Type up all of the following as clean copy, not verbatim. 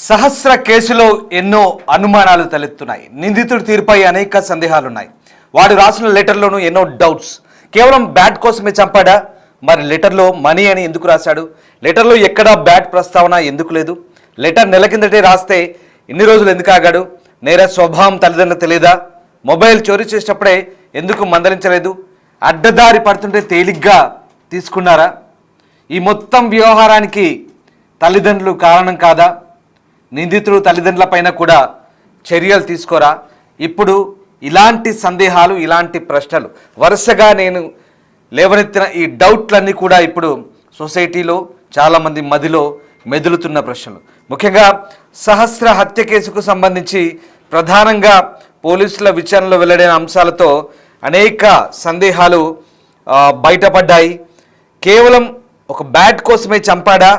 సహస్ర కేసులో ఎన్నో అనుమానాలు తలెత్తున్నాయి. నిందితుడి తీరుపై అనేక సందేహాలున్నాయి. వాడు రాసిన లెటర్లోనూ ఎన్నో డౌట్స్. కేవలం బ్యాట్ కోసమే చంపాడా? మరి లెటర్లో మనీ అని ఎందుకు రాశాడు? లెటర్లో ఎక్కడా బ్యాట్ ప్రస్తావన ఎందుకు లేదు? లెటర్ నెల కిందటే రాస్తే ఇన్ని రోజులు ఎందుకు ఆగాడు? నేర స్వభావం తల్లిదండ్రులకు తెలియదా? మొబైల్ చోరీ చేసేటప్పుడే ఎందుకు మందలించలేదు? అడ్డదారి పడుతుంటే తేలిగ్గా తీసుకున్నారా? ఈ మొత్తం వ్యవహారానికి తల్లిదండ్రులు కారణం కాదా? నిందితుడు తల్లిదండ్రులపైన కూడా చర్యలు తీసుకోరా? ఇప్పుడు ఇలాంటి సందేహాలు, ఇలాంటి ప్రశ్నలు వరుసగా నేను లేవనెత్తిన ఈ డౌట్లన్నీ కూడా ఇప్పుడు సొసైటీలో చాలామంది మదిలో మెదులుతున్న ప్రశ్నలు. ముఖ్యంగా సహస్ర హత్య కేసుకు సంబంధించి ప్రధానంగా పోలీసుల విచారణలో వెల్లడైన అంశాలతో అనేక సందేహాలు బయటపడ్డాయి. కేవలం ఒక బ్యాట్ కోసమే చంపాడా?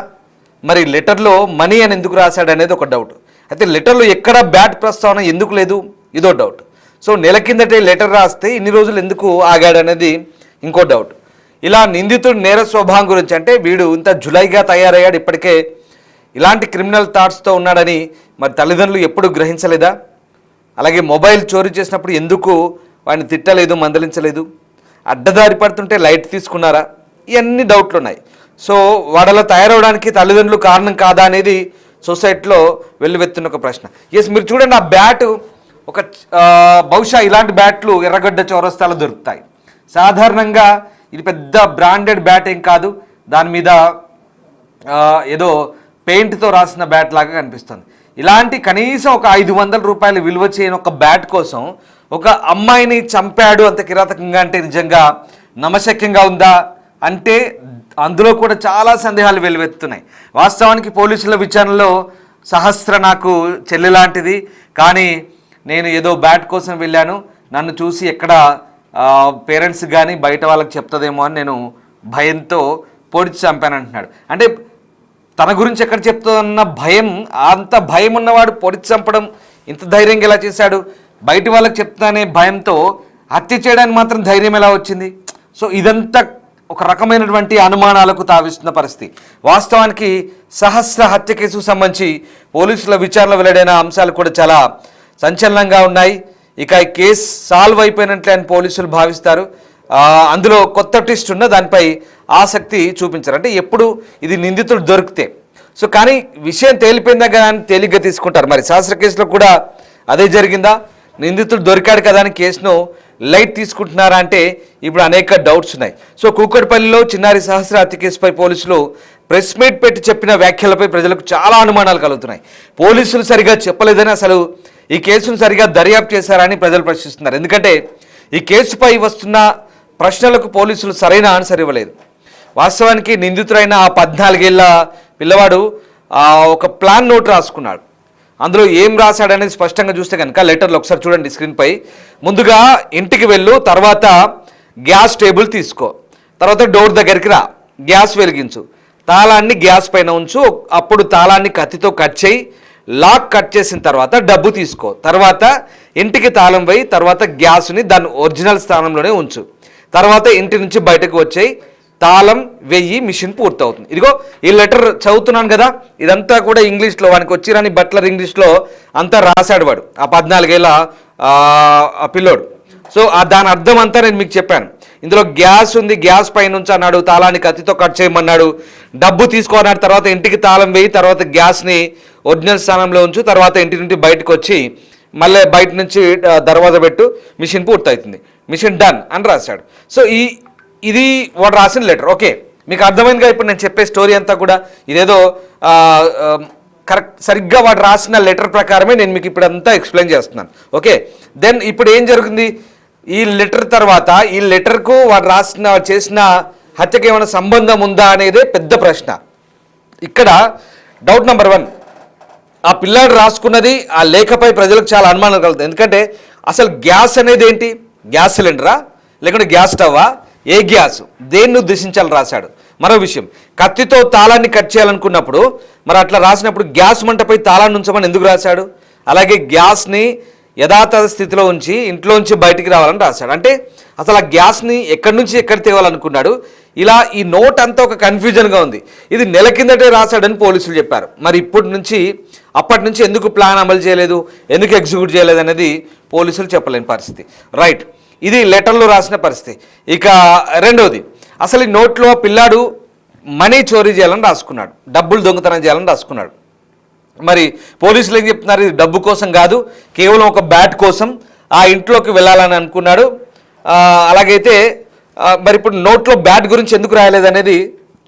మరి లెటర్లో మనీ అని ఎందుకు రాశాడు అనేది ఒక డౌట్. అయితే లెటర్లో ఎక్కడ బ్యాట్ ప్రస్తావన ఎందుకు లేదు? ఇదో డౌట్. సో నెల కిందటే లెటర్ రాస్తే ఇన్ని రోజులు ఎందుకు ఆగాడు అనేది ఇంకో డౌట్. ఇలా నిందితుడు నేర స్వభావం గురించి, అంటే వీడు ఇంత జులైగా తయారయ్యాడు, ఇప్పటికే ఇలాంటి క్రిమినల్ థాట్స్తో ఉన్నాడని మరి తల్లిదండ్రులు ఎప్పుడు గ్రహించలేదా? అలాగే మొబైల్ చోరీ చేసినప్పుడు ఎందుకు వాడిని తిట్టలేదు, మందలించలేదు? అడ్డదారి పడుతుంటే లైట్ తీసుకున్నారా? ఇవన్నీ డౌట్లు ఉన్నాయి. సో వాడలా తయారవడానికి తల్లిదండ్రులు కారణం కాదా అనేది సొసైటీలో వెల్లువెత్తున్న ఒక ప్రశ్న. ఎస్, మీరు చూడండి, ఆ బ్యాట్ ఒక బహుశా ఇలాంటి బ్యాట్లు ఎర్రగడ్డ చౌరస్తాలో దొరుకుతాయి. సాధారణంగా ఇది పెద్ద బ్రాండెడ్ బ్యాట్ ఏం కాదు, దాని మీద ఏదో పెయింట్తో రాసిన బ్యాట్ లాగా కనిపిస్తుంది. ఇలాంటి కనీసం ఒక 500 రూపాయలు విలువ చేయని ఒక బ్యాట్ కోసం ఒక అమ్మాయిని చంపాడు అంత కిరాతకంగా అంటే నిజంగా నమ్మశక్యంగా ఉందా అంటే అందులో కూడా చాలా సందేహాలు వెలువెత్తున్నాయి. వాస్తవానికి పోలీసుల విచారణలో సహస్ర నాకు చెల్లి లాంటిది, కానీ నేను ఏదో బ్యాట్ కోసం వెళ్ళాను, నన్ను చూసి ఎక్కడ పేరెంట్స్ కానీ బయట వాళ్ళకి చెప్తుందేమో అని నేను భయంతో పొడిచి చంపాను అంటున్నాడు. అంటే తన గురించి ఎక్కడ చెప్తుందన్న భయం, అంత భయం ఉన్నవాడు పొడిచి చంపడం ఇంత ధైర్యంగా ఎలా చేశాడు? బయట వాళ్ళకి చెప్తానే భయంతో హత్య చేయడానికి మాత్రం ధైర్యం ఎలా వచ్చింది? సో ఇదంతా ఒక రకమైనటువంటి అనుమానాలకు తావిస్తున్న పరిస్థితి. వాస్తవానికి సహస్ర హత్య కేసుకు సంబంధించి పోలీసుల విచారణలో వెల్లడైన అంశాలు కూడా చాలా సంచలనంగా ఉన్నాయి. ఇక ఈ కేసు సాల్వ్ అయిపోయినట్లే అని పోలీసులు భావిస్తారు. అందులో కొత్త ట్విస్ట్ ఉన్న దానిపై ఆసక్తి చూపించారు. అంటే ఎప్పుడు ఇది నిందితుడు దొరికితే, సో కానీ విషయం తేలిపోయిందా కదా అని తేలిగ్గా తీసుకుంటారు. మరి సహస్ర కేసులో కూడా అదే జరిగిందా? నిందితుడు దొరికాడు కదా అని కేసును లైట్ తీసుకుంటున్నారా అంటే ఇప్పుడు అనేక డౌట్స్ ఉన్నాయి. సో కూకట్పల్లిలో చిన్నారి సహస్ర హత్య కేసుపై పోలీసులు ప్రెస్ మీట్ పెట్టి చెప్పిన వ్యాఖ్యలపై ప్రజలకు చాలా అనుమానాలు కలుగుతున్నాయి. పోలీసులు సరిగా చెప్పలేదని, అసలు ఈ కేసును సరిగా దర్యాప్తు చేశారని ప్రజలు ప్రశ్నిస్తున్నారు. ఎందుకంటే ఈ కేసుపై వస్తున్న ప్రశ్నలకు పోలీసులు సరైన ఆన్సర్ ఇవ్వలేదు. వాస్తవానికి నిందితుడైన ఆ 14 ఏళ్ల పిల్లవాడు ఒక ప్లాన్ నోట్ రాసుకున్నాడు. అందులో ఏం రాశాడనేది స్పష్టంగా చూస్తే కనుక లెటర్లో ఒకసారి చూడండి స్క్రీన్పై. ముందుగా ఇంటికి వెళ్ళు, తర్వాత గ్యాస్ టేబుల్ తీసుకో, తర్వాత డోర్ దగ్గరికి రా, గ్యాస్ వెలిగించు, తాళాన్ని గ్యాస్ పైన ఉంచు, అప్పుడు తాళాన్ని కత్తితో కట్ చేయి, లాక్ కట్ చేసిన తర్వాత డబ్బు తీసుకో, తర్వాత ఇంటికి తాళం వేయి, తర్వాత గ్యాస్ని దాని ఒరిజినల్ స్థానంలోనే ఉంచు, తర్వాత ఇంటి నుంచి బయటకు వచ్చేయి, తాళం వెయ్యి, మిషన్ పూర్తవుతుంది. ఇదిగో ఈ లెటర్ చదువుతున్నాను కదా, ఇదంతా కూడా ఇంగ్లీష్లో, వానికి వచ్చిరని బట్లర్ ఇంగ్లీష్లో అంతా రాశాడు వాడు, ఆ 14 ఏళ్ళ పిల్లోడు. సో దాని అర్థం అంతా నేను మీకు చెప్పాను. ఇందులో గ్యాస్ ఉంది, గ్యాస్ పైన ఉంచి అన్నాడు, తాళాన్ని కత్తితో కట్ చేయమన్నాడు, డబ్బు తీసుకోన్నాడు, తర్వాత ఇంటికి తాళం వేయి, తర్వాత గ్యాస్ని ఒరిజినల్ స్థానంలో ఉంచు, తర్వాత ఇంటి నుండి బయటకు వచ్చి మళ్ళీ బయట నుంచి దర్వాజా పెట్టు, మిషన్ పూర్తవుతుంది, మిషన్ డన్ అని రాశాడు. సో ఇది వాడు రాసిన లెటర్. ఓకే, మీకు అర్థమైందిగా ఇప్పుడు నేను చెప్పే స్టోరీ అంతా కూడా? ఇదేదో కరెక్ట్ సరిగ్గా వాడు రాసిన లెటర్ ప్రకారమే నేను మీకు ఇప్పుడు అంతా ఎక్స్ప్లెయిన్ చేస్తున్నాను. ఓకే, దెన్ ఇప్పుడు ఏం జరుగుతుంది? ఈ లెటర్ తర్వాత ఈ లెటర్కు వాడు చేసిన హత్యకు ఏమైనా సంబంధం ఉందా అనేదే పెద్ద ప్రశ్న. ఇక్కడ డౌట్ నెంబర్ 1, ఆ పిల్లాడు రాసుకున్నది ఆ లేఖపై ప్రజలకు చాలా అనుమానం కలుగుతుంది. ఎందుకంటే అసలు గ్యాస్ అనేది ఏంటి? గ్యాస్ సిలిండరా లేకుంటే గ్యాస్ స్టవ్వా? ఏ గ్యాస్? దేన్ని ఉద్దేశించాలని రాశాడు? మరో విషయం, కత్తితో తాళాన్ని కట్ చేయాలనుకున్నప్పుడు మరి అట్లా రాసినప్పుడు గ్యాస్ మంటపై తాళాన్ని ఉంచమని ఎందుకు రాశాడు? అలాగే గ్యాస్ని యథాతథ స్థితిలో ఉంచి ఇంట్లోంచి బయటికి రావాలని రాశాడు. అంటే అసలు ఆ గ్యాస్ని ఎక్కడి నుంచి ఎక్కడ తేవాలనుకున్నాడు. ఇలా ఈ నోట్ అంతా ఒక కన్ఫ్యూజన్గా ఉంది. ఇది నెల కిందటే రాశాడని పోలీసులు చెప్పారు. మరి అప్పటి నుంచి ఎందుకు ప్లాన్ అమలు చేయలేదు, ఎందుకు ఎగ్జిక్యూట్ చేయలేదు అనేది పోలీసులు చెప్పలేని పరిస్థితి. రైట్, ఇది లెటర్లో రాసిన పరిస్థితి. ఇక రెండవది, అసలు ఈ నోట్లో పిల్లాడు మనీ చోరీ చేయాలని రాసుకున్నాడు, డబ్బులు దొంగతనం చేయాలని రాసుకున్నాడు. మరి పోలీసులు ఏం చెప్తున్నారు, ఇది డబ్బు కోసం కాదు, కేవలం ఒక బ్యాట్ కోసం ఆ ఇంట్లోకి వెళ్ళాలని అనుకున్నాడు. అలాగైతే మరి ఇప్పుడు నోట్లో బ్యాట్ గురించి ఎందుకు రాయలేదనేది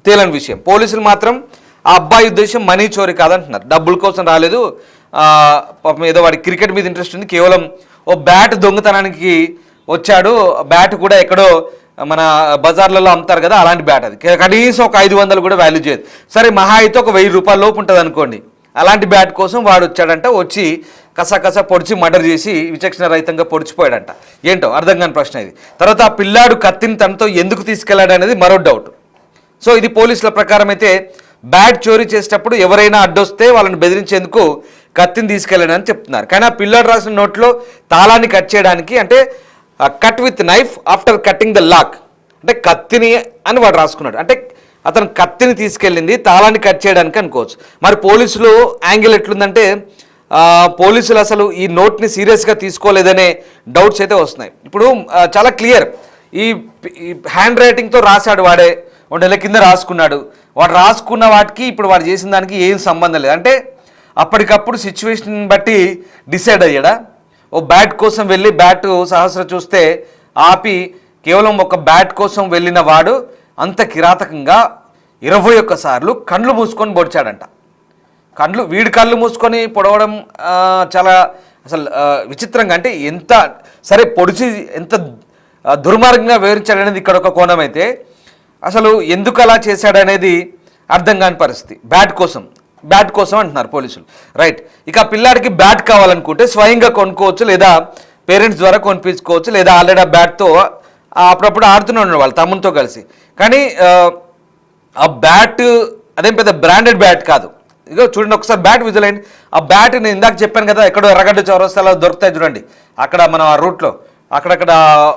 తేలని విషయం. పోలీసులు మాత్రం ఆ అబ్బాయి ఉద్దేశం మనీ చోరీ కాదంటున్నారు, డబ్బుల కోసం రాలేదు, పాపం ఏదో వాడి క్రికెట్ మీద ఇంట్రెస్ట్ ఉంది, కేవలం ఓ బ్యాట్ దొంగతనానికి వచ్చాడు. బ్యాట్ కూడా ఎక్కడో మన బజార్లలో అమ్ముతారు కదా, అలాంటి బ్యాట్, అది కనీసం ఒక 500 కూడా వాల్యూ చేయదు. సరే మహా అయితే ఒక 1000 రూపాయల లోపు ఉంటుంది అనుకోండి. అలాంటి బ్యాట్ కోసం వాడు వచ్చాడంట, వచ్చి కస పొడిచి మర్డర్ చేసి విచక్షణ రహితంగా పొడిచిపోయాడంట. ఏంటో అర్థం కాని ప్రశ్న ఇది. తర్వాత ఆ పిల్లాడు కత్తిని తనతో ఎందుకు తీసుకెళ్లాడు అనేది మరో డౌట్. సో ఇది పోలీసుల ప్రకారం అయితే బ్యాట్ చోరీ చేసేటప్పుడు ఎవరైనా అడ్డొస్తే వాళ్ళని బెదిరించేందుకు కత్తిని తీసుకెళ్ళాడని చెప్తున్నారు. కానీ ఆ పిల్లాడు రాసిన నోట్లో తాళాన్ని కట్ చేయడానికి, అంటే cut with knife after cutting the lock, అంటే కత్తిని అని వాడు రాసుకున్నాడు. అంటే అతను కత్తిని తీసుకెళ్ళింది తాళాన్ని కట్ చేయడానికి అనుకోవచ్చు. మరి పోలీసులు యాంగిల్ ఎట్లుందంటే పోలీసులు అసలు ఈ నోట్ని సీరియస్గా తీసుకోలేదనే డౌట్స్ అయితే వస్తున్నాయి. ఇప్పుడు చాలా క్లియర్, ఈ హ్యాండ్ రైటింగ్తో రాశాడు వాడే, 1 నెల కింద రాసుకున్నాడు. వాడు రాసుకున్న వాటికి ఇప్పుడు వాడు చేసిన దానికి ఏం సంబంధం లేదు. అంటే అప్పటికప్పుడు సిచ్యువేషన్ బట్టి డిసైడ్ అయ్యాడా. ఓ బ్యాట్ కోసం వెళ్ళి బ్యాట్ సహస్ర చూస్తే ఆపి కేవలం ఒక బ్యాట్ కోసం వెళ్ళిన వాడు అంత కిరాతకంగా 21 సార్లు కళ్ళు మూసుకొని పొడిచాడంట. వీడి కళ్ళు మూసుకొని పొడవడం చాలా అసలు విచిత్రంగా, అంటే ఎంత సరే పొడిచి ఎంత దుర్మార్గంగా వివరించాడనేది ఇక్కడ ఒక కోణం అయితే, అసలు ఎందుకు అలా చేశాడనేది అర్థం కాని పరిస్థితి. బ్యాట్ కోసం అంటున్నారు పోలీసులు. రైట్, ఇక పిల్లాడికి బ్యాట్ కావాలనుకుంటే స్వయంగా కొనుక్కోవచ్చు, లేదా పేరెంట్స్ ద్వారా కొనిపించుకోవచ్చు, లేదా ఆల్రెడీ ఆ బ్యాట్తో అప్పుడప్పుడు ఆడుతూనే ఉన్నాడు వాళ్ళు తమ్మునితో కలిసి. కానీ ఆ బ్యాట్ అదేం పెద్ద బ్రాండెడ్ బ్యాట్ కాదు. ఇగో చూడండి ఒకసారి బ్యాట్ విజువల్ అయింది. ఆ బ్యాట్ నేను ఇందాక చెప్పాను కదా, ఎక్కడో ఎర్రగడ్డ చౌరస్తాలో దొరుకుతాయి చూడండి, అక్కడ మనం ఆ రూట్లో అక్కడక్కడ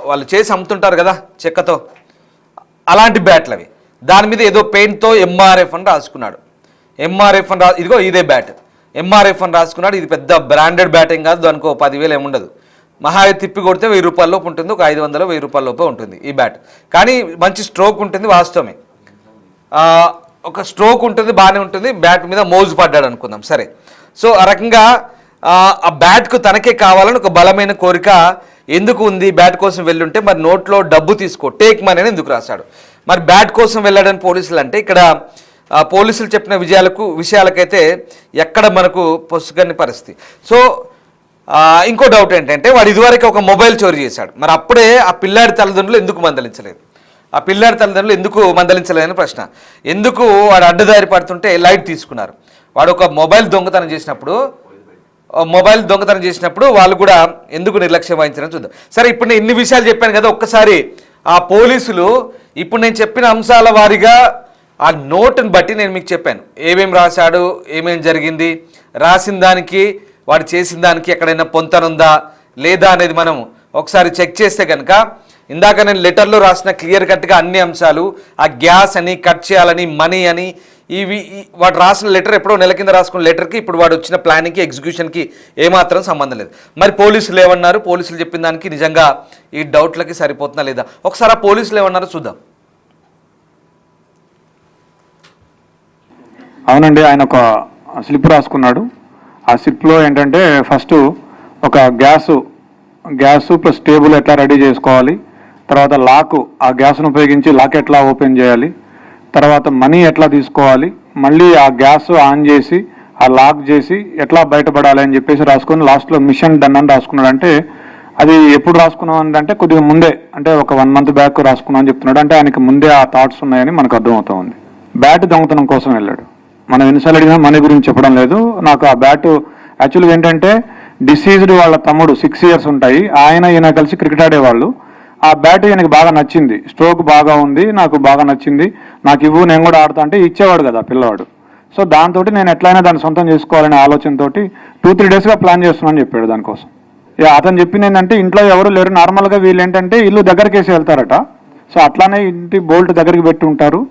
వాళ్ళు చేసి అమ్ముతుంటారు కదా చెక్కతో, అలాంటి బ్యాట్లు అవి. దాని మీద ఏదో పెయింట్తో ఎంఆర్ఎఫ్ అని రాసుకున్నాడు. ఇదిగో ఇదే బ్యాట్ ఎంఆర్ఎఫ్ అని రాసుకున్నాడు. ఇది పెద్ద బ్రాండెడ్ బ్యాట్ ఏం కాదు, దానికో 10,000 ఏముండదు. మహా తిప్పి కొడితే 1000 రూపాయల లోపు ఉంటుంది, ఒక 500 1000 రూపాయల లోపే ఉంటుంది ఈ బ్యాట్. కానీ మంచి స్ట్రోక్ ఉంటుంది, వాస్తవమే ఒక స్ట్రోక్ ఉంటుంది, బాగానే ఉంటుంది. బ్యాట్ మీద మోజు పడ్డాడు అనుకుందాం, సరే. సో ఆ రకంగా ఆ బ్యాట్కు తనకే కావాలని ఒక బలమైన కోరిక ఎందుకు ఉంది, బ్యాట్ కోసం వెళ్ళుంటే మరి నోట్లో డబ్బు తీసుకో టేక్ మనీ అని ఎందుకు రాశాడు. మరి బ్యాట్ కోసం వెళ్ళాడని పోలీసులు అంటే ఇక్కడ పోలీసులు చెప్పిన విషయాలకైతే ఎక్కడ మనకు పొసుగని పరిస్థితి. సో ఇంకో డౌట్ ఏంటంటే వాడు ఇదివరకు ఒక మొబైల్ చోరీ చేశాడు. మరి అప్పుడే ఆ పిల్లాడి తల్లిదండ్రులు ఎందుకు మందలించలేదని ప్రశ్న. ఎందుకు వాడు అడ్డదారి పడుతుంటే లైట్ తీసుకున్నారు. వాడు ఒక మొబైల్ దొంగతనం చేసినప్పుడు వాళ్ళు కూడా ఎందుకు నిర్లక్ష్యం వహించారని చూద్దాం. సరే, ఇప్పుడు నేను ఇన్ని విషయాలు చెప్పాను కదా, ఒక్కసారి ఆ పోలీసులు ఇప్పుడు నేను చెప్పిన అంశాల వారీగా ఆ నోటుని బట్టి నేను మీకు చెప్పాను ఏమేమి రాశాడు, ఏమేమి జరిగింది, రాసిన దానికి వాడు చేసిన దానికి ఎక్కడైనా పొంతనుందా లేదా అనేది మనం ఒకసారి చెక్ చేస్తే కనుక, ఇందాక నేను లెటర్లో రాసిన క్లియర్ కట్గా అన్ని అంశాలు, ఆ గ్యాస్ అని, కట్ చేయాలని, మనీ అని, వాడు రాసిన లెటర్ ఎప్పుడో నెల కింద రాసుకున్న లెటర్కి ఇప్పుడు వాడు వచ్చిన ప్లానింగ్కి, ఎగ్జిక్యూషన్కి ఏమాత్రం సంబంధం లేదు. మరి పోలీసులు ఏమన్నారు, పోలీసులు చెప్పిన దానికి నిజంగా ఈ డౌట్లకి సరిపోతుందా లేదా, ఒకసారి ఆ పోలీసులు ఏమన్నారో చూద్దాం. అవునండి, ఆయన ఒక స్లిప్ రాసుకున్నాడు. ఆ స్లిప్లో ఏంటంటే ఫస్ట్ ఒక గ్యాసు ప్లస్ టేబుల్ ఎట్లా రెడీ చేసుకోవాలి, తర్వాత ఆ గ్యాస్ను ఉపయోగించి లాక్ ఎట్లా ఓపెన్ చేయాలి, తర్వాత మనీ ఎట్లా తీసుకోవాలి, మళ్ళీ ఆ గ్యాస్ ఆన్ చేసి ఆ లాక్ చేసి ఎట్లా బయటపడాలి అని చెప్పేసి రాసుకొని లాస్ట్లో మిషన్ డన్ అని రాసుకున్నాడు. అంటే అది ఎప్పుడు రాసుకున్నాం అంటే కొద్దిగా ముందే, అంటే ఒక 1 month బ్యాక్ రాసుకున్నాం అని చెప్తున్నాడు. అంటే ఆయనకి ముందే ఆ థాట్స్ ఉన్నాయని మనకు అర్థమవుతా ఉంది. బ్యాట్ దొంగతనం కోసం వెళ్ళాడు. మనం ఎన్నిసార్లు అడిగినా మనీ గురించి చెప్పడం లేదు. నాకు ఆ బ్యాట్ యాక్చువల్గా ఏంటంటే డిసీజ్డ్ వాళ్ళ తమ్ముడు 6 years ఉంటాయి, ఈయన కలిసి క్రికెట్ ఆడేవాళ్ళు. ఆ బ్యాట్ ఈయనకి బాగా నచ్చింది, స్ట్రోక్ బాగా ఉంది, నాకు బాగా నచ్చింది, నాకు ఇవ్వు నేను కూడా ఆడుతా అంటే ఇచ్చేవాడు కదా పిల్లవాడు. సో దాంతో నేను ఎట్లయినా దాన్ని సొంతం చేసుకోవాలనే ఆలోచనతో 2-3 daysగా ప్లాన్ చేస్తున్నాను చెప్పాడు దానికోసం. అతను చెప్పింది ఏంటంటే ఇంట్లో ఎవరు లేరు, నార్మల్గా వీళ్ళు ఏంటంటే ఇల్లు దగ్గరికి వేసి వెళ్తారట. సో అట్లానే ఇంటి బోల్ట్ దగ్గరికి పెట్టి ఉంటారు,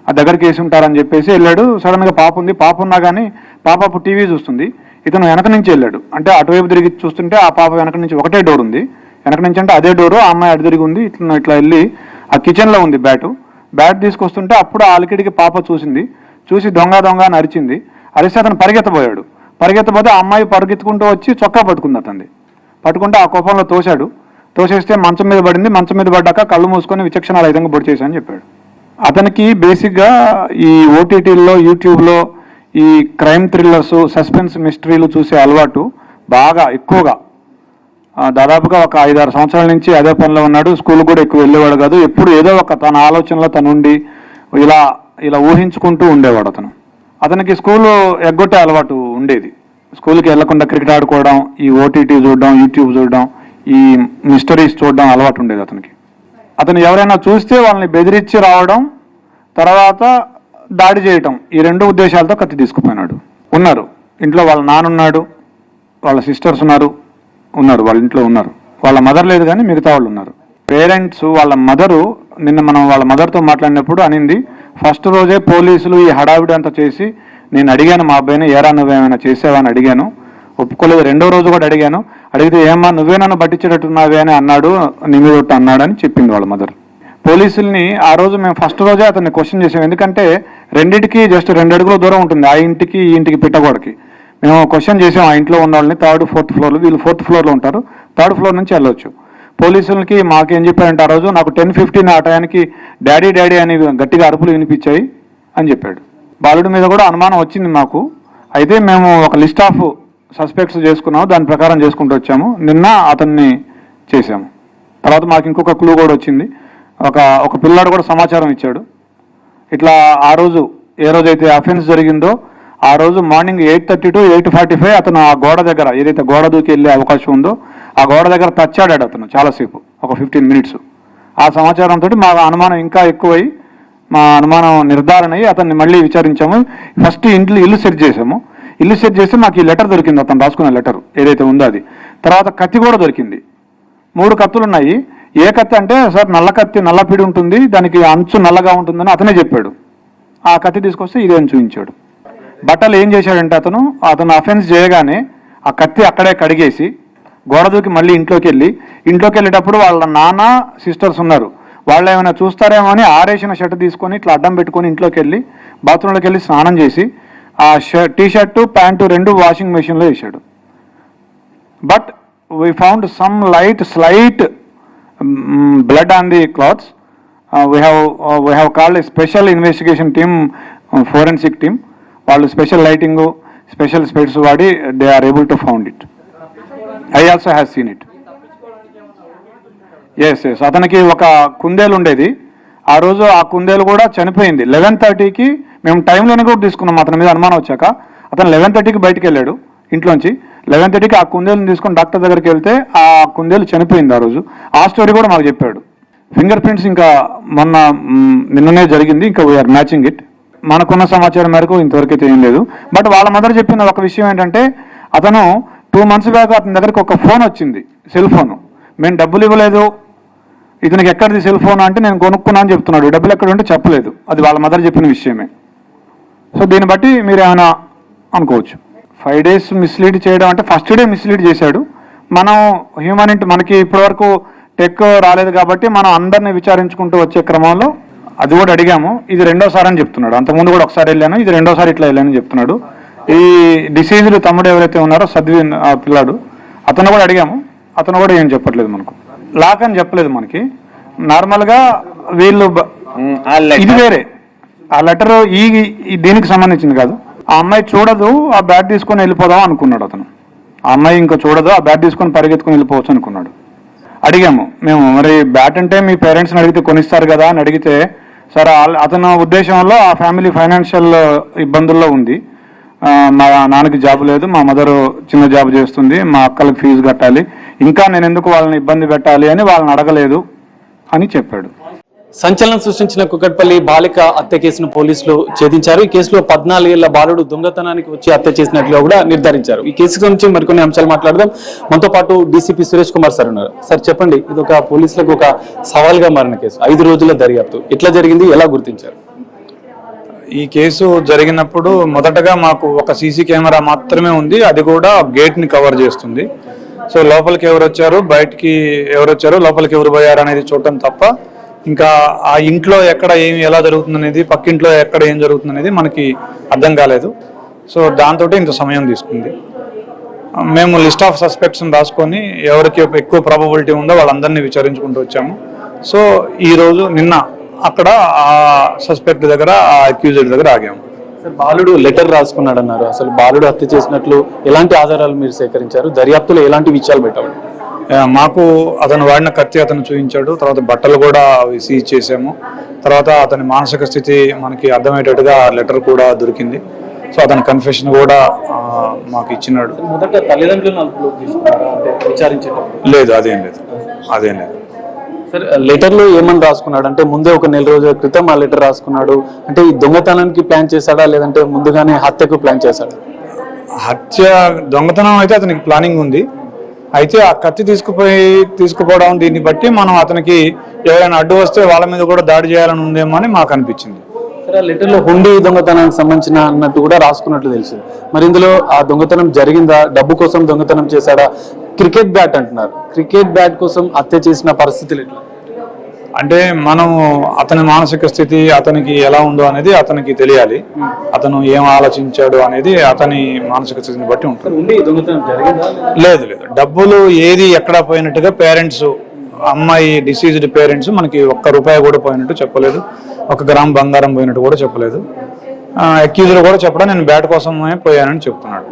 ఆ దగ్గరికి వేసి ఉంటారని చెప్పేసి వెళ్ళాడు. సడన్గా పాప ఉంది, పాప ఉన్నా కానీ పాప అప్పుడు టీవీ చూస్తుంది. ఇతను వెనక నుంచి వెళ్ళాడు, అంటే అటువైపు తిరిగి చూస్తుంటే ఆ పాప వెనక నుంచి ఒకటే డోర్ ఉంది, వెనక నుంచి అంటే అదే డోరు, ఆ అమ్మాయి అటు తిరిగి ఉంది. ఇట్లా వెళ్ళి ఆ కిచెన్లో ఉంది బ్యాట్ తీసుకొస్తుంటే అప్పుడు ఆ అలికిడికి పాప చూసి దొంగ అని అరిచింది. అరిస్తే అతను పరిగెత్తబోతే ఆ అమ్మాయి పరిగెత్తుకుంటూ వచ్చి చొక్కా పట్టుకుంది. అతన్ని పట్టుకుంటే ఆ కోపంలో తోసేస్తే మంచం మీద పడింది. మంచం మీద పడ్డాక కళ్ళు మూసుకొని విచక్షణారహితంగా పొడి చేశానని చెప్పాడు. అతనికి బేసిక్గా ఈ ఓటీటీల్లో యూట్యూబ్లో ఈ క్రైమ్ థ్రిల్లర్స్, సస్పెన్స్ మిస్టరీలు చూసే అలవాటు బాగా ఎక్కువగా, దాదాపుగా ఒక 5-6 సంవత్సరాల నుంచి అదే పనిలో ఉన్నాడు. స్కూల్ కూడా ఎక్కువ వెళ్ళేవాడు కాదు. ఎప్పుడు ఏదో ఒక తన ఆలోచనలో తనుండి ఇలా ఊహించుకుంటూ ఉండేవాడు. అతనికి స్కూలు ఎగ్గొట్టే అలవాటు ఉండేది. స్కూల్కి వెళ్లకుండా క్రికెట్ ఆడుకోవడం, ఈ ఓటీటీ చూడడం, యూట్యూబ్ చూడడం, ఈ మిస్టరీస్ చూడడం అలవాటు ఉండేది అతనికి. అతను ఎవరైనా చూస్తే వాళ్ళని బెదిరించి రావడం, తర్వాత దాడి చేయటం, ఈ 2 ఉద్దేశాలతో కత్తి తీసుకుపోయినాడు. ఉన్నారు ఇంట్లో, వాళ్ళ నాన్నున్నాడు, వాళ్ళ సిస్టర్స్ ఉన్నారు, వాళ్ళ ఇంట్లో ఉన్నారు. వాళ్ళ మదర్ లేదు కానీ మిగతా వాళ్ళు ఉన్నారు. పేరెంట్స్ వాళ్ళ మదరు, నిన్న మనం వాళ్ళ మదర్తో మాట్లాడినప్పుడు అనింది, ఫస్ట్ రోజే పోలీసులు ఈ హడావిడి అంతా చేసి నేను అడిగాను మా అబ్బాయిని, ఏరా నువ్వేమైనా చేసావా అని అడిగాను, ఒప్పుకోలేదు. 2వ రోజు కూడా అడిగితే ఏమ్మా నువ్వే నన్ను పట్టించేటట్టున్నావే అని అన్నాడు, నీ మీద అన్నాడని చెప్పింది వాళ్ళ మదర్. పోలీసుల్ని ఆ రోజు మేము ఫస్ట్ రోజే అతన్ని క్వశ్చన్ చేసాం, ఎందుకంటే రెండింటికి జస్ట్ 2 అడుగుల దూరం ఉంటుంది, ఆ ఇంటికి ఈ ఇంటికి పిట్టగోడకి. మేము క్వశ్చన్ చేసాం ఆ ఇంట్లో ఉన్న వాళ్ళని, 3rd, 4th ఫ్లోర్లో, వీళ్ళు 4th ఫ్లోర్లో ఉంటారు, 3rd ఫ్లోర్ నుంచి వెళ్ళొచ్చు. పోలీసులకి మాకేం చెప్పారంటే ఆ రోజు నాకు 10:15 ఆ టయానికి డాడీ అని గట్టిగా అరుపులు వినిపించాయి అని చెప్పాడు. బాలుడి మీద కూడా అనుమానం వచ్చింది మాకు. అయితే మేము ఒక లిస్ట్ ఆఫ్ సస్పెక్ట్స్ చేసుకున్నాము, దాని ప్రకారం చేసుకుంటూ వచ్చాము. నిన్న అతన్ని చేశాము. తర్వాత మాకు ఇంకొక క్లూ కూడా వచ్చింది. ఒక పిల్లాడు కూడా సమాచారం ఇచ్చాడు. ఇట్లా ఆ రోజు ఏ రోజైతే అఫెన్స్ జరిగిందో ఆ రోజు మార్నింగ్ 8:30 to 8:45 అతను ఆ గోడ దగ్గర, ఏదైతే గోడ దూకి వెళ్ళే అవకాశం ఉందో ఆ గోడ దగ్గర టచ్ ఆడాడు అతను చాలాసేపు, ఒక 15 minutes. ఆ సమాచారంతో మా అనుమానం ఇంకా ఎక్కువై, మా అనుమానం నిర్ధారణ అయ్యి అతన్ని మళ్ళీ విచారించాము. ఫస్ట్ ఇల్లు సెర్చ్ చేసాము. ఇల్లు సెర్చ్ చేస్తే మాకు ఈ లెటర్ దొరికింది, అతను రాసుకున్న లెటర్ ఏదైతే ఉందో అది. తర్వాత కత్తి కూడా దొరికింది. 3 కత్తులు ఉన్నాయి. ఏ కత్తి అంటే, సార్ నల్ల కత్తి, నల్ల పిడి ఉంటుంది, దానికి అంచు నల్లగా ఉంటుందని అతనే చెప్పాడు. ఆ కత్తి తీసుకొస్తే ఇదేం చూపించాడు. బట్టలు ఏం చేశాడంటే అతను అఫెన్స్ చేయగానే ఆ కత్తి అక్కడే కడిగేసి గోడ దూకి మళ్ళీ ఇంట్లోకి వెళ్ళేటప్పుడు వాళ్ళ నాన్న సిస్టర్స్ ఉన్నారు, వాళ్ళు ఏమైనా చూస్తారేమో అని ఆరేసిన షర్ట్ తీసుకొని ఇట్లా అడ్డం పెట్టుకొని ఇంట్లోకి వెళ్ళి బాత్రూంలోకి వెళ్ళి స్నానం చేసి ఆ టీ-షర్టు ప్యాంటు 2 వాషింగ్ మెషిన్లో వేసాడు. But we found some slight blood on the clothes. We have called a special investigation team, forensic team. వాళ్ళు స్పెషల్ లైటింగ్, స్పెషల్ స్పెట్స్ వాడి they are able to found it. I also have seen it. Yes అతనికి ఒక కుందేలు ఉండేది. ఆ రోజు ఆ కుందేలు కూడా చనిపోయింది. 11:30కి మేము టైంలోనే కూడా తీసుకున్నాం. అతని మీద అనుమానం వచ్చాక అతను 11:30కి బయటకు వెళ్ళాడు ఇంట్లోంచి. 11:30కి ఆ కుందేలుని తీసుకొని డాక్టర్ దగ్గరికి వెళ్తే ఆ కుందేలు చనిపోయింది ఆ రోజు. ఆ స్టోరీ కూడా మాకు చెప్పాడు. ఫింగర్ ప్రింట్స్ ఇంకా నిన్ననే జరిగింది, ఇంకా వీఆర్ మ్యాచింగ్ ఇట్. మనకున్న సమాచారం మేరకు ఇంతవరకైతే ఏం లేదు. బట్ వాళ్ళ మదర్ చెప్పిన ఒక విషయం ఏంటంటే, అతను 2 months బ్యాక్ అతని దగ్గరికి ఒక ఫోన్ వచ్చింది, సెల్ ఫోన్. మేము డబ్బులు ఇవ్వలేదు, ఇతనికి ఎక్కడిది సెల్ ఫోన్ అంటే నేను కొనుక్కున్నా అని చెప్తున్నాడు. డబ్బులు ఎక్కడ ఉంటే చెప్పలేదు. అది వాళ్ళ మదర్ చెప్పిన విషయమే. సో దీన్ని బట్టి మీరు ఏమైనా అనుకోవచ్చు. 5 days మిస్లీడ్ చేయడం అంటే ఫస్ట్ డే మిస్లీడ్ చేశాడు. మనం మనకి ఇప్పటివరకు టెక్ రాలేదు కాబట్టి మనం అందరినీ విచారించుకుంటూ వచ్చే క్రమంలో అది కూడా అడిగాము. ఇది 2వసారి అని చెప్తున్నాడు. అంతకుముందు కూడా ఒకసారి వెళ్ళాను, ఇది 2వసారి ఇట్లా వెళ్ళానని చెప్తున్నాడు. ఈ డిసీజ్డ్ తమ్ముడు ఎవరైతే ఉన్నారో సద్విన్ ఆ పిల్లాడు, అతను కూడా అడిగాము. అతను కూడా ఏం చెప్పట్లేదు మనకు. లాక్ అని చెప్పలేదు మనకి. నార్మల్గా వీళ్ళు ఇది వేరే, ఆ లెటర్ ఈ దీనికి సంబంధించింది కాదు. ఆ అమ్మాయి చూడదు, ఆ బ్యాట్ తీసుకొని వెళ్ళిపోదాం అనుకున్నాడు అతను. ఆ అమ్మాయి ఇంకా చూడదు, ఆ బ్యాట్ తీసుకొని పరిగెత్తుకొని వెళ్ళిపోవచ్చు అనుకున్నాడు. అడిగాము మేము, మరి బ్యాట్ అంటే మీ పేరెంట్స్ని అడిగితే కొనిస్తారు కదా అని అడిగితే, సరే అతను ఉద్దేశంలో ఆ ఫ్యామిలీ ఫైనాన్షియల్ ఇబ్బందుల్లో ఉంది. మా నాన్నకి జాబ్ లేదు, మా మదరు చిన్న జాబ్ చేస్తుంది, మా అక్కలకు ఫీజు కట్టాలి, ఇంకా నేను ఎందుకు వాళ్ళని ఇబ్బంది పెట్టాలి అని వాళ్ళని అడగలేదు అని చెప్పాడు. సంచలనం సృష్టించిన కుకట్పల్లి బాలిక హత్య కేసును పోలీసులు ఛేదించారు. ఈ కేసులో 14 ఏళ్ల బాలుడు దొంగతనానికి వచ్చి హత్య చేసినట్లు కూడా నిర్ధారించారు. ఈ కేసు గురించి మరికొన్ని అంశాలు మాట్లాడదాం. మనతో పాటు డీసీపీ సురేష్ కుమార్ సార్ ఉన్నారు. సార్ చెప్పండి, ఇది ఒక పోలీసులకు ఒక సవాల్గా మారిన కేసు. 5 రోజుల దర్యాప్తు ఎట్లా జరిగింది, ఎలా గుర్తించారు? ఈ కేసు జరిగినప్పుడు మొదటగా మాకు ఒక సీసీ కెమెరా మాత్రమే ఉంది, అది కూడా గేట్ ని కవర్ చేస్తుంది. సో లోపలికి ఎవరు వచ్చారు, బయటికి ఎవరు వచ్చారు, లోపలికి ఎవరు పోయారు అనేది చూడటం తప్ప ఇంకా ఆ ఇంట్లో ఎక్కడ ఏమి ఎలా జరుగుతుంది అనేది, పక్కింట్లో ఎక్కడ ఏం జరుగుతుంది అనేది మనకి అర్థం కాలేదు. సో దాంతో ఇంత సమయం తీసుకుంది. మేము లిస్ట్ ఆఫ్ సస్పెక్ట్స్ని రాసుకొని ఎవరికి ఎక్కువ ప్రాబబిలిటీ ఉందో వాళ్ళందరినీ విచారించుకుంటూ వచ్చాము. సో ఈరోజు నిన్న అక్కడ ఆ సస్పెక్ట్ దగ్గర, ఆ అక్యూజ్డ్ దగ్గర ఆగాము. సార్, బాలుడు లెటర్ రాసుకున్నాడు అన్నారు. అసలు బాలుడు హత్య చేసినట్లు ఎలాంటి ఆధారాలు మీరు సేకరించారు? దర్యాప్తులో ఎలాంటి విషయాలు పెట్టాలి? మాకు అతను వాడిన కత్తి అతను చూపించాడు, తర్వాత బట్టలు కూడా సీజ్ చేసాము, తర్వాత అతని మానసిక స్థితి మనకి అర్థమయ్యేటట్టుగా లెటర్ కూడా దొరికింది. సో అతని కన్ఫెషన్ కూడా మాకు ఇచ్చినాడు. మొదట తల్లిదండ్రులను విచారించేటప్పుడు లేదు, అదేం లేదు. సార్, లెటర్లో ఏమని రాసుకున్నాడు అంటే ముందే ఒక 4 రోజుల క్రితం ఆ లెటర్ రాసుకున్నాడు అంటే ఈ దొంగతనానికి ప్లాన్ చేశాడా లేదంటే ముందుగానే హత్యకు ప్లాన్ చేశాడా? దొంగతనం అయితే అతనికి ప్లానింగ్ ఉంది. అయితే ఆ కత్తి తీసుకుపోవడం దీన్ని బట్టి మనం అతనికి ఎవరైనా అడ్డు వస్తే వాళ్ళ మీద కూడా దాడి చేయాలని ఉందేమో అని మాకు అనిపించింది. సరే, ఆ లెటర్లో హుండీ దొంగతనానికి సంబంధించిన అన్నట్టు కూడా రాసుకున్నట్లు తెలిసింది. మరి ఇందులో ఆ దొంగతనం జరిగిందా, డబ్బు కోసం దొంగతనం చేశాడా? క్రికెట్ బ్యాట్ అంటున్నారు, క్రికెట్ బ్యాట్ కోసం హత్య చేసిన పరిస్థితులు ఎట్లా? అంటే మనం అతని మానసిక స్థితి అతనికి ఎలా ఉందో అనేది అతనికి తెలియాలి. అతను ఏం ఆలోచించాడు అనేది అతని మానసిక స్థితిని బట్టి ఉంటుంది. లేదు, డబ్బులు ఏది ఎక్కడ పోయినట్టుగా పేరెంట్స్, అమ్మాయి డిసీజ్డ్ పేరెంట్స్ మనకి ₹1 కూడా పోయినట్టు చెప్పలేదు, 1 గ్రామ్ బంగారం పోయినట్టు కూడా చెప్పలేదు. అక్యూజ్డ్ కూడా చెప్పడం నేను బ్యాట్ కోసమే పోయానని చెప్తున్నాడు.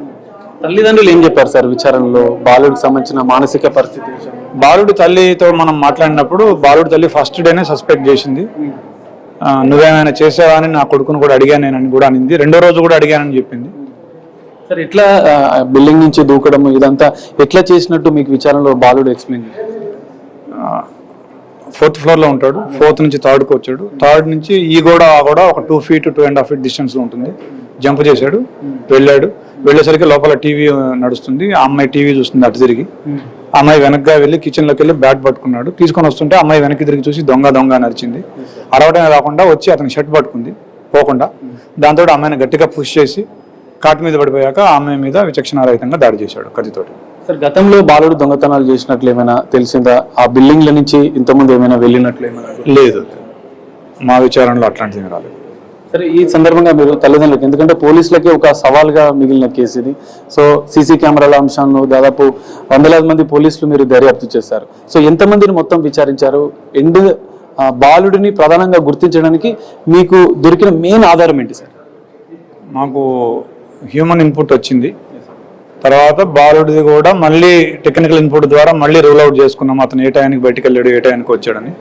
తల్లిదండ్రులు ఏం చెప్పారు సార్ విచారణలో బాలుడికి సంబంధించిన మానసిక పరిస్థితి? బాలుడి తల్లితో మనం మాట్లాడినప్పుడు బాలుడి తల్లి ఫస్ట్ డేనే సస్పెక్ట్ చేసింది. నువ్వేమైనా చేసావా అని నా కొడుకును కూడా అడిగానేనని కూడా అనింది. 2వ రోజు కూడా అడిగానని చెప్పింది. సార్, ఎట్లా బిల్డింగ్ నుంచి దూకడం ఇదంతా ఎట్లా చేసినట్టు మీకు విచారణలో బాలుడు ఎక్స్ప్లెయిన్? 4th ఫ్లోర్లో ఉంటాడు, 4th నుంచి 3rdకి వచ్చాడు, 3rd నుంచి ఈ గోడ ఆ గోడ ఒక 2 feet 2.5 feet డిస్టెన్స్లో ఉంటుంది. జంప్ చేశాడు, వెళ్ళేసరికి లోపల టీవీ నడుస్తుంది. ఆ అమ్మాయి టీవీ చూస్తుంది, అటు తిరిగి ఆ అమ్మాయి వెనక్గా వెళ్ళి కిచెన్లోకి వెళ్ళి బ్యాట్ పట్టుకున్నాడు. తీసుకొని వస్తుంటే అమ్మాయి వెనక్కి తిరిగి చూసి దొంగ అని అరిచింది. అరవటమే కాకుండా వచ్చి అతని షర్ట్ పట్టుకుంది పోకుండా. దాంతో అమ్మాయిని గట్టిగా పుష్ చేసి కాటు మీద పడిపోయాక ఆ అమ్మాయి మీద విచక్షణారహితంగా దాడి చేశాడు కత్తితోటి. సార్, గతంలో బాలుడు దొంగతనాలు చేసినట్లు ఏమైనా తెలిసిందా? ఆ బిల్డింగ్ల నుంచి ఇంతకుముందు ఏమైనా వెళ్ళినట్లు ఏమైనా? లేదు, మా విచారణలో అట్లాంటిది రాలేదు. సరే, ఈ సందర్భంగా మీరు తల్లిదండ్రులకు, ఎందుకంటే పోలీసులకి ఒక సవాల్గా మిగిలిన కేసు ఇది. సో సీసీ కెమెరాల అంశాలను దాదాపు 100,000 మంది పోలీసులు మీరు దర్యాప్తు చేశారు. సో ఎంతమందిని మొత్తం విచారించారు? బాలుడిని ప్రధానంగా గుర్తించడానికి మీకు దొరికిన మెయిన్ ఆధారం ఏంటి సార్? మాకు హ్యూమన్ ఇన్పుట్ వచ్చింది, తర్వాత బాలుడిది కూడా మళ్ళీ టెక్నికల్ ఇన్పుట్ ద్వారా మళ్ళీ రూల్ అవుట్ చేసుకున్నాం అతను ఏ టైంకి బయటికి వెళ్ళాడు, ఏ టైంకి వచ్చాడని.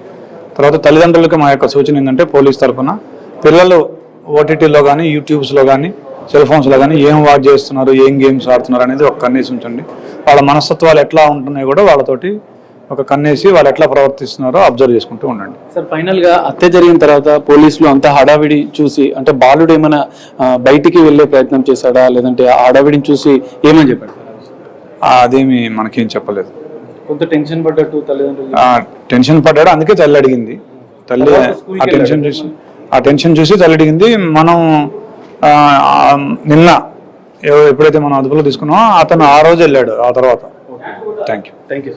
తర్వాత తల్లిదండ్రులకి మా యొక్క సూచన ఏంటంటే పోలీస్ తరఫున పిల్లలు ఓటీటీలో కానీ యూట్యూబ్స్లో కానీ సెల్ ఫోన్స్లో కానీ ఏం వాచ్ చేస్తున్నారు, ఏం గేమ్స్ ఆడుతున్నారు అనేది ఒక కన్నేసి ఉంచండి. వాళ్ళ మనస్తత్వాలు ఎట్లా ఉంటున్నాయి కూడా వాళ్ళతోటి ఒక కన్నేసి వాళ్ళు ఎట్లా ప్రవర్తిస్తున్నారో అబ్జర్వ్ చేసుకుంటూ ఉండండి. సార్, ఫైనల్గా హత్య జరిగిన తర్వాత పోలీసులు అంతా హడావిడి చూసి అంటే బాలుడు ఏమైనా బయటికి వెళ్ళే ప్రయత్నం చేశాడా లేదంటే ఆ హడావిడిని చూసి ఏమని చెప్పాడు? అదేమి మనకేం చెప్పలేదు. కొంత టెన్షన్ పడ్డట్టు తల్లిదండ్రులు టెన్షన్ పడ్డాడు, అందుకే తల్లి అడిగింది. తల్లి ఆ టెన్షన్ చూసి తల్లి అడిగింది. మనం నిన్న ఎప్పుడైతే మనం అదుపులో తీసుకున్నామో అతను ఆ రోజు వెళ్ళాడు. ఆ తర్వాత థ్యాంక్ యూ.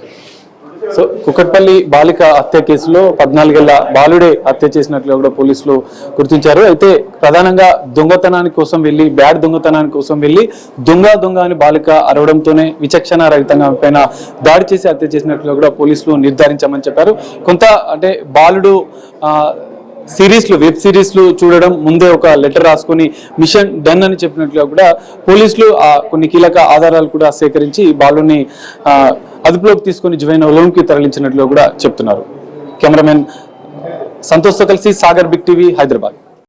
సో కుకట్పల్లి బాలిక హత్య కేసులో 14 ఏళ్ల బాలుడే హత్య చేసినట్లు కూడా పోలీసులు గుర్తించారు. అయితే ప్రధానంగా దొంగతనానికి కోసం వెళ్ళి బ్యాడ్ దొంగతనానికి కోసం వెళ్ళి దొంగ అని బాలిక అరవడంతోనే విచక్షణ రహితంగా పైన దాడి చేసి హత్య చేసినట్లు కూడా పోలీసులు నిర్ధారించామని చెప్పారు. కొంత అంటే బాలుడు వెబ్ సిరీస్లు చూడడం, ముందే ఒక లెటర్ రాసుకొని మిషన్ డన్ అని చెప్పినట్లుగా కూడా పోలీసులు కొన్ని కీలక ఆధారాలు కూడా సేకరించి బాలుని అదుపులోకి తీసుకొని జువైనల్ హోమ్కి తరలించినట్లు కూడా చెప్తున్నారు. కెమెరామెన్ సంతోష్తో కలిసి సాగర్, బిగ్ టీవీ, హైదరాబాద్.